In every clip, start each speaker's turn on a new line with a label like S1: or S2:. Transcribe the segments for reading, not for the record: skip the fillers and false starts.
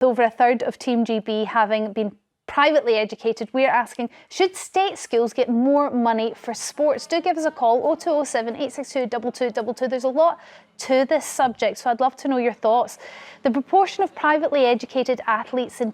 S1: over a third of Team GB having been privately educated, we're asking, should state schools get more money for sports? Do give us a call, 0207 862 2222. There's a lot to this subject, so I'd love to know your thoughts. The proportion of privately educated athletes in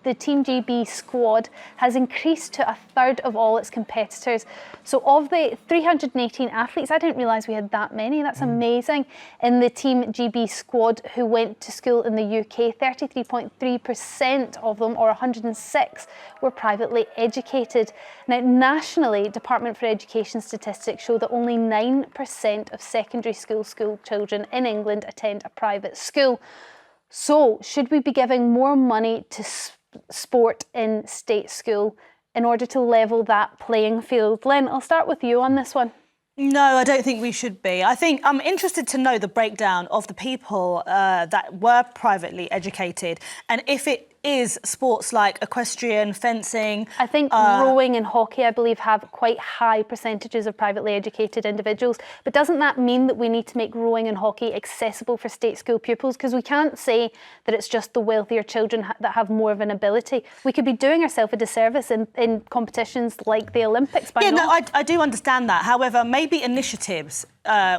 S1: the Team GB squad has increased to a third of all its competitors. So of the 318 athletes, I didn't realise we had that many, that's amazing, in the Team GB squad who went to school in the UK, 33.3% of them, or 106, were privately educated. Now, nationally, Department for Education statistics show that only 9% of secondary school children in England attend a private school. So, should we be giving more money to sport in state school in order to level that playing field? Len, I'll start with you on this one.
S2: No, I don't think we should be. I think I'm interested to know the breakdown of the people that were privately educated, and if it is sports like equestrian, fencing.
S1: I think rowing and hockey, I believe, have quite high percentages of privately educated individuals. But doesn't that mean that we need to make rowing and hockey accessible for state school pupils? Because we can't say that it's just the wealthier children that have more of an ability. We could be doing ourselves a disservice in competitions like the Olympics by
S2: no, I do understand that. However, maybe initiatives.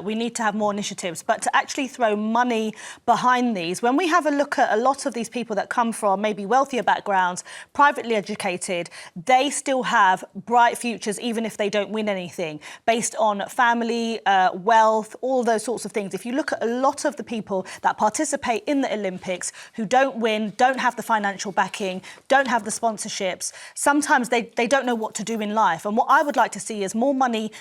S2: We need to have more initiatives, but to actually throw money behind these, when we have a look at a lot of these people that come from maybe wealthier backgrounds, privately educated, they still have bright futures even if they don't win anything, based on family, wealth, all those sorts of things. If you look at a lot of the people that participate in the Olympics who don't win, don't have the financial backing, don't have the sponsorships, sometimes they don't know what to do in life. And what I would like to see is more money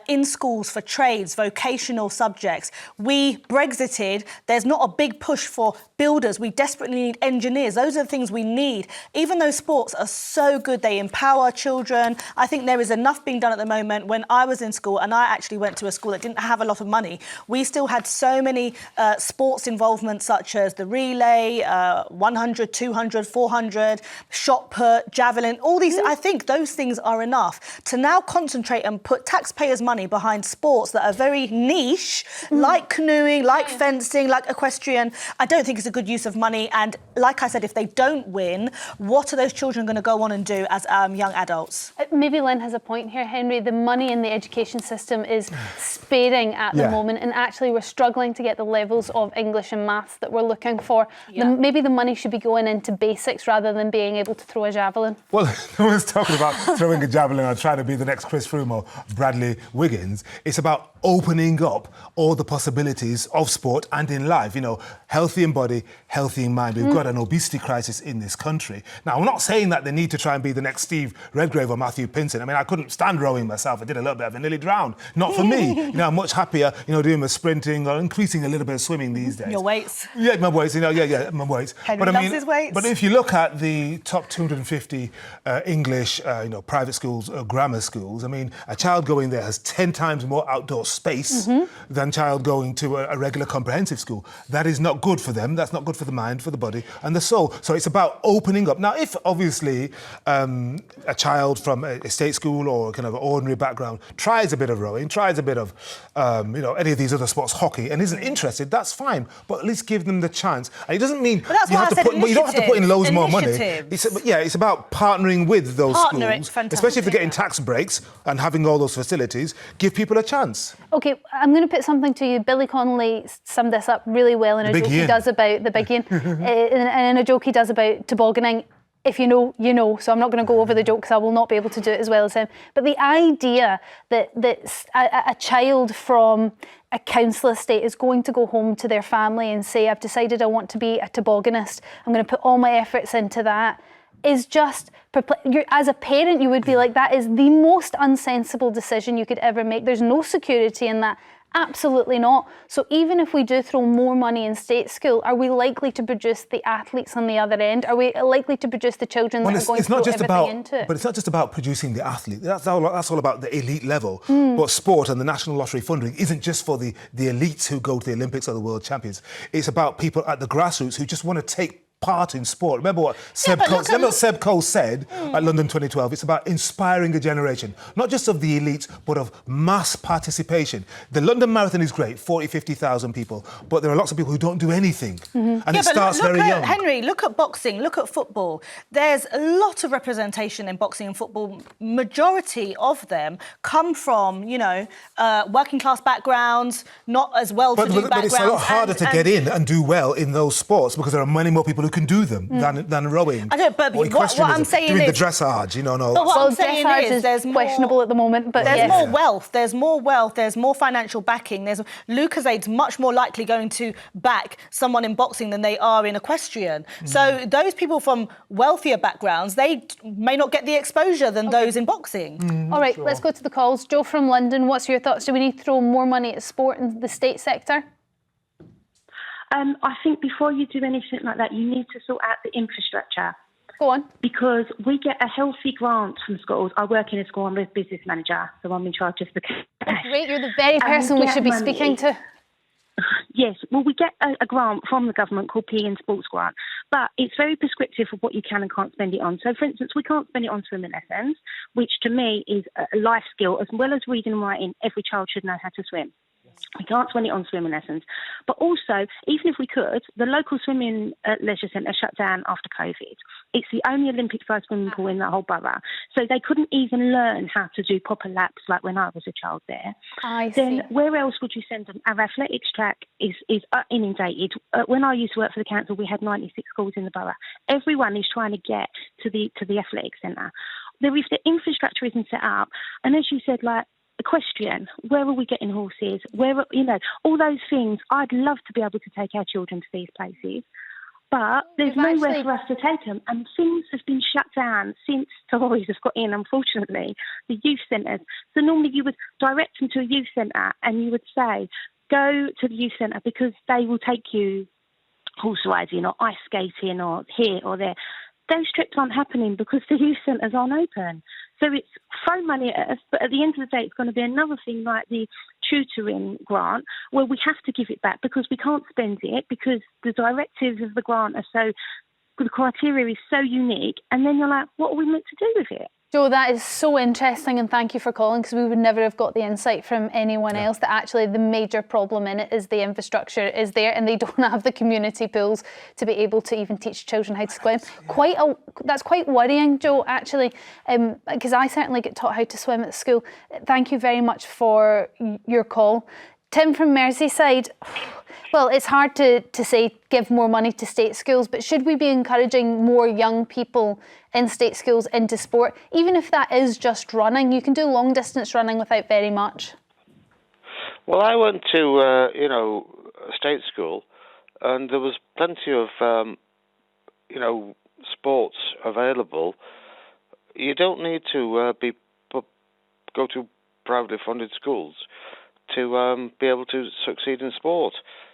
S2: in schools for trades, vocational subjects. We Brexited, there's not a big push for builders. We desperately need engineers. Those are the things we need. Even though sports are so good, they empower children. I think there is enough being done at the moment. When I was in school, and I actually went to a school that didn't have a lot of money, we still had so many sports involvements such as the relay, 100, 200, 400, shot put, javelin, all these. I think those things are enough to now concentrate and put taxpayers' money behind sports that are very niche, like canoeing, like fencing, like equestrian. I don't think it's a good use of money. And like I said, if they don't win, what are those children going to go on and do as young adults?
S1: Maybe Lynn has a point here, Henry. The money in the education system is sparing at the moment, and actually we're struggling to get the levels of English and maths that we're looking for. Maybe the money should be going into basics rather than being able to throw a javelin.
S3: Well, no one's talking about throwing a javelin or trying to be the next Chris Froome or Bradley Wiggins. It's about opening up all the possibilities of sport and in life. You know, healthy in body, healthy in mind. We've got an obesity crisis in this country. Now, I'm not saying that they need to try and be the next Steve Redgrave or Matthew Pinson. I mean, I couldn't stand rowing myself. I did a little bit of it, nearly drowned. Not for me. You know, I'm much happier, you know, doing my sprinting or increasing a little bit of swimming these days.
S2: Your weights.
S3: Yeah, my weights, you know, my weights.
S2: Henry loves his weights.
S3: But if you look at the top 250 English, private schools, grammar schools, I mean, a child going there has 10 times more outdoor space than a child going to a regular comprehensive school. That is not good for them. That's not good for the mind, for the body and the soul. So it's about opening up. Now, if obviously a child from a state school or kind of an ordinary background tries a bit of rowing, tries a bit of, any of these other sports, hockey, and isn't interested, that's fine. But at least give them the chance. And it doesn't mean you don't have to put in loads more money. It's about partnering with those schools, especially if they're getting tax breaks and having all those facilities. Give people a chance.
S1: OK, I'm going to put something to you. Billy Connolly summed this up really well in a joke he does about the Big Ian, and in a joke he does about tobogganing. If you know, you know. So I'm not going to go over the joke because I will not be able to do it as well as him. But the idea that a child from a council estate is going to go home to their family and say, I've decided I want to be a tobogganist, I'm going to put all my efforts into that, is just, as a parent, you would be like, that is the most unsensible decision you could ever make. There's no security in that. Absolutely not. So even if we do throw more money in state school, are we likely to produce the athletes on the other end? Are we likely to produce the children that are going to throw everything into it?
S3: But it's not just about producing the athlete. That's all about the elite level. But sport and the National Lottery funding isn't just for the elites who go to the Olympics or the World Champions. It's about people at the grassroots who just want to take part in sport. Remember what Seb Coe said at London 2012? It's about inspiring a generation, not just of the elites, but of mass participation. The London Marathon is great, 40, 50,000 people, but there are lots of people who don't do anything. And it starts very young.
S2: Henry, look at boxing, look at football. There's a lot of representation in boxing and football. Majority of them come from, working class backgrounds, not as well-to-do backgrounds.
S3: But it's a lot harder to get in and do well in those sports because there are many more people who can do them than rowing.
S2: I know, but what I'm saying
S3: doing
S2: is...
S3: the dressage,
S2: But what I'm saying is there's
S1: questionable at the moment, but
S2: there's more wealth, there's more financial backing. Lucozade much more likely going to back someone in boxing than they are in equestrian. So those people from wealthier backgrounds, they may not get the exposure than those in boxing.
S1: All right, let's go to the calls. Joe from London, what's your thoughts? Do we need to throw more money at sport in the state sector?
S4: I think before you do anything like that, you need to sort out the infrastructure.
S1: Go on.
S4: Because we get a healthy grant from schools. I work in a school, I'm a business manager, so I'm in charge of the cash.
S1: Great, you're the very person we should be speaking to.
S4: Yes, well, we get a grant from the government called PE and Sports Grant, but it's very prescriptive of what you can and can't spend it on. So, for instance, we can't spend it on swimming lessons, which to me is a life skill. As well as reading and writing, every child should know how to swim. We can't spend it on swimming lessons. But also, even if we could, the local swimming leisure centre shut down after COVID. It's the only Olympic-sized swimming pool in the whole borough. So they couldn't even learn how to do proper laps like when I was a child there.
S1: I see.
S4: Then where else would you send them? Our athletics track is inundated. When I used to work for the council, we had 96 schools in the borough. Everyone is trying to get to the athletics centre. If the infrastructure isn't set up, and as you said, like, equestrian, where are we getting horses? All those things. I'd love to be able to take our children to these places, but there's nowhere for us to take them. And things have been shut down since Tories have got in, unfortunately, the youth centres. So normally you would direct them to a youth centre and you would say, go to the youth centre because they will take you horse riding or ice skating or here or there. Those trips aren't happening because the youth centres aren't open. So it's throw money at us, but at the end of the day, it's going to be another thing like the tutoring grant, where we have to give it back because we can't spend it because the directives of the grant are the criteria is so unique. And then you're like, what are we meant to do with it?
S1: Joe, that is so interesting, and thank you for calling, because we would never have got the insight from anyone else that actually the major problem in it is the infrastructure is there and they don't have the community pools to be able to even teach children how to swim. That's quite worrying, Joe, actually, because I certainly get taught how to swim at school. Thank you very much for your call. Tim from Merseyside, well, it's hard to say give more money to state schools, but should we be encouraging more young people in state schools into sport, even if that is just running? You can do long distance running without very much.
S5: Well, I went to, a state school, and there was plenty of, sports available. You don't need to go to privately funded schools to be able to succeed in sport.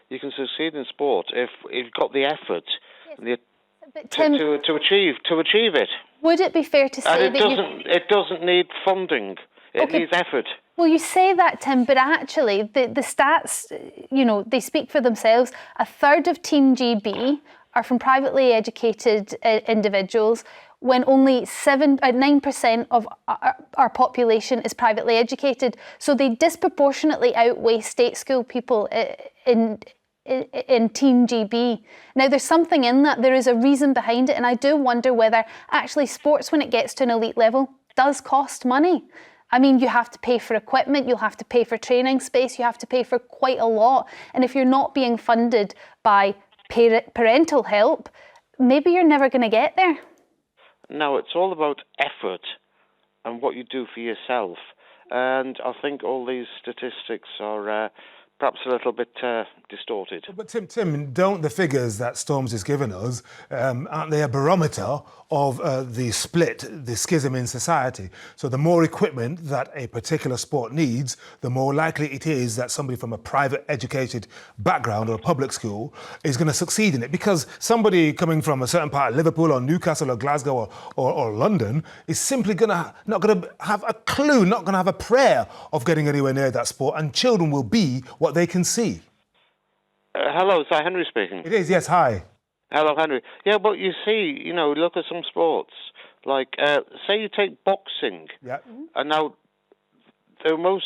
S5: You can succeed in sport if you've got the effort to achieve it. Would it be fair to say it doesn't need funding? It needs effort.
S1: Well, you say that, Tim, but actually the stats, they speak for themselves. A third of Team GB are from privately educated individuals, when only 9% of our population is privately educated. So they disproportionately outweigh state school people in Team GB. Now, there's something in that. There is a reason behind it, and I do wonder whether actually sports, when it gets to an elite level, does cost money. I mean, you have to pay for equipment, you'll have to pay for training space, you have to pay for quite a lot. And if you're not being funded by parental help, maybe you're never going to get there.
S5: No, it's all about effort and what you do for yourself. And I think all these statistics are perhaps a little bit distorted.
S3: But Tim, don't the figures that Storms has given us, aren't they a barometer of the split, the schism in society? So the more equipment that a particular sport needs, the more likely it is that somebody from a private educated background or a public school is going to succeed in it. Because somebody coming from a certain part of Liverpool or Newcastle or Glasgow or London is simply not going to have a clue, not going to have a prayer of getting anywhere near that sport, and children will be what they can see.
S5: Hello, is that Henry speaking?
S3: It is, yes, hi.
S5: Hello, Henry. Yeah, but you see, look at some sports. Like, say you take boxing.
S3: Yeah.
S5: And now, those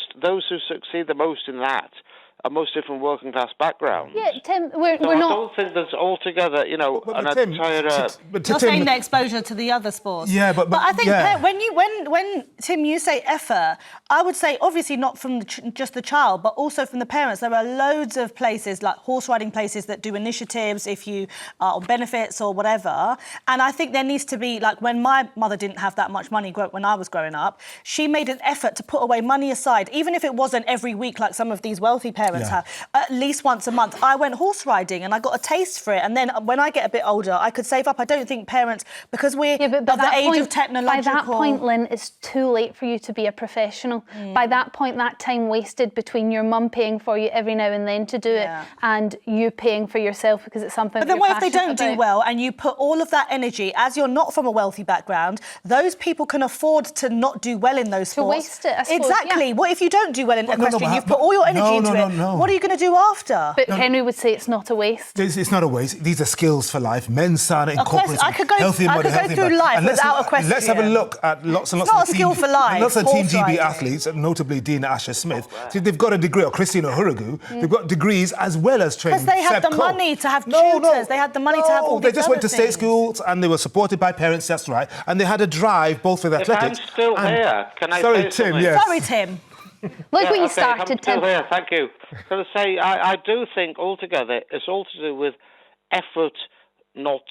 S5: who succeed the most in that are most different working class backgrounds.
S1: Yeah, Tim, we're
S5: So I
S1: not.
S5: don't think there's altogether, an
S3: Tim,
S5: entire.
S2: You're saying the exposure to the other sports.
S3: Yeah, but
S2: I think
S3: yeah.
S2: when Tim, you say effort, I would say obviously not from just the child, but also from the parents. There are loads of places like horse riding places that do initiatives if you are on benefits or whatever. And I think there needs to be, like, when my mother didn't have that much money when I was growing up, she made an effort to put away money aside, even if it wasn't every week like some of these wealthy parents have, at least once a month. I went horse riding and I got a taste for it. And then when I get a bit older, I could save up. I don't think parents, because we're of the age of technological...
S1: By that point, Lynn, it's too late for you to be a professional. By that point, that time wasted between your mum paying for you every now and then to do it and you paying for yourself because it's something
S2: But then
S1: you're
S2: what if they don't
S1: passionate
S2: do
S1: about?
S2: well and you put all of that energy, as you're not from a wealthy background, those people can afford to not do well in those sports.
S1: To waste it, I suppose,
S2: Exactly.
S1: yeah.
S2: What if you don't do well in equestrian?
S3: but
S2: You've put all your energy into it.
S3: No.
S2: What are you going to do after?
S1: But Henry would say it's not a waste.
S3: It's not a waste. These are skills for life. Men's Sana incorporates
S2: I could go
S3: healthy
S2: through
S3: body.
S2: life
S3: And
S2: without
S3: let's have a
S2: equestrian.
S3: look at lots and lots
S2: It's not
S3: of
S2: a skill for life,
S3: lots of Team
S2: horse
S3: GB
S2: riding.
S3: athletes, notably Dina Asher Smith. See, they've got a degree, or Christina Huragu. They've got degrees as well as training.
S2: Because they had
S3: Seb
S2: the
S3: Coe.
S2: money to have tutors. They had the money to have all
S3: They
S2: these
S3: just went to
S2: other
S3: state
S2: things.
S3: schools and they were supported by parents, that's right. And they had a drive both with
S5: If
S3: athletics.
S5: I'm still here, can I
S3: Sorry,
S5: say
S3: Tim,
S5: something?
S3: yes.
S2: Sorry, Tim.
S1: Like what you
S5: I'm
S1: started,
S5: still
S1: Tim.
S5: here, thank you. So to say, I do think altogether it's all to do with effort, not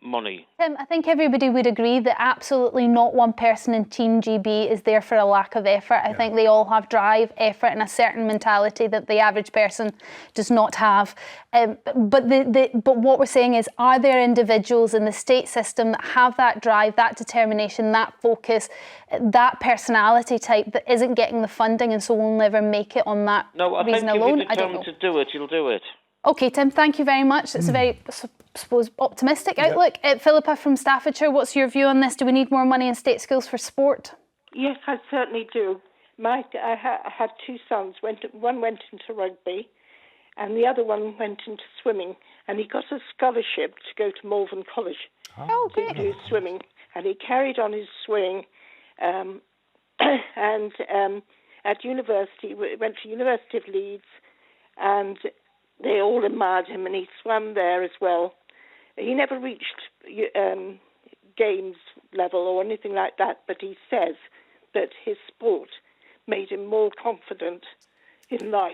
S5: money.
S1: Tim, I think everybody would agree that absolutely not one person in Team GB is there for a lack of effort. I think they all have drive, effort and a certain mentality that the average person does not have. But what we're saying is, are there individuals in the state system that have that drive, that determination, that focus, that personality type that isn't getting the funding and so will never make it on that reason alone?
S5: I don't know. If you're determined to do it, you'll do it.
S1: OK, Tim, thank you very much. It's a very, I suppose, optimistic outlook. Philippa from Staffordshire, what's your view on this? Do we need more money in state schools for sport?
S6: Yes, I certainly do. I had two sons. One went into rugby and the other one went into swimming. And he got a scholarship to go to Malvern College to do swimming. And he carried on his swimming and at university, went to University of Leeds, and they all admired him, and he swam there as well. He never reached games level or anything like that, but he says that his sport made him more confident in life.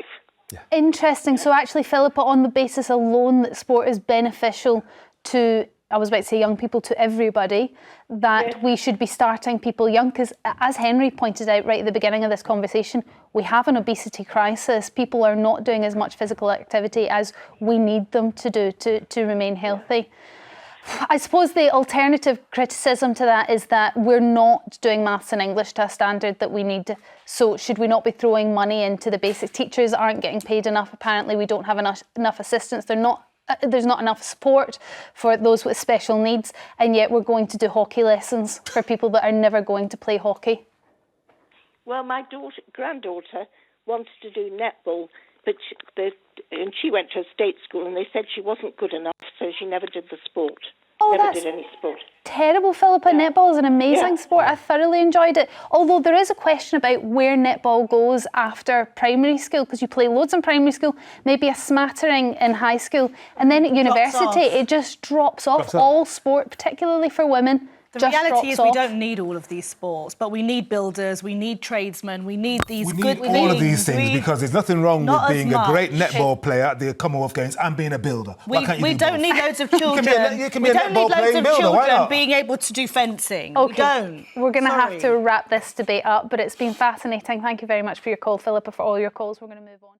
S3: Yeah.
S1: Interesting. So actually, Philippa, on the basis alone that sport is beneficial to, I was about to say young people, to everybody, that we should be starting people young, because as Henry pointed out right at the beginning of this conversation, we have an obesity crisis. People are not doing as much physical activity as we need them to do to remain healthy. I suppose the alternative criticism to that is that we're not doing maths and English to a standard that we need. So should we not be throwing money into the basics? Teachers aren't getting paid enough. Apparently we don't have enough assistants. There's not enough support for those with special needs, and yet we're going to do hockey lessons for people that are never going to play hockey.
S6: Well, my granddaughter wanted to do netball, but she went to a state school and they said she wasn't good enough, so she never did the sport. Never did any sport.
S1: Terrible, Philippa. Yeah. Netball is an amazing sport. I thoroughly enjoyed it. Although there is a question about where netball goes after primary school, because you play loads in primary school, maybe a smattering in high school, and then at university it just drops off. All sport, particularly for women.
S2: The reality is we don't need all of these sports, but we need builders, we need tradesmen, we need these good things.
S3: We need all of these things because there's nothing wrong with being a great netball player at the Commonwealth Games and being a builder.
S2: We don't need loads of children.
S3: You can be a netball playing builder. Why not?
S2: Being able to do fencing.
S1: Okay.
S2: We don't.
S1: We're going to have to wrap this debate up, but it's been fascinating. Thank you very much for your call, Philippa, for all your calls. We're going to move on.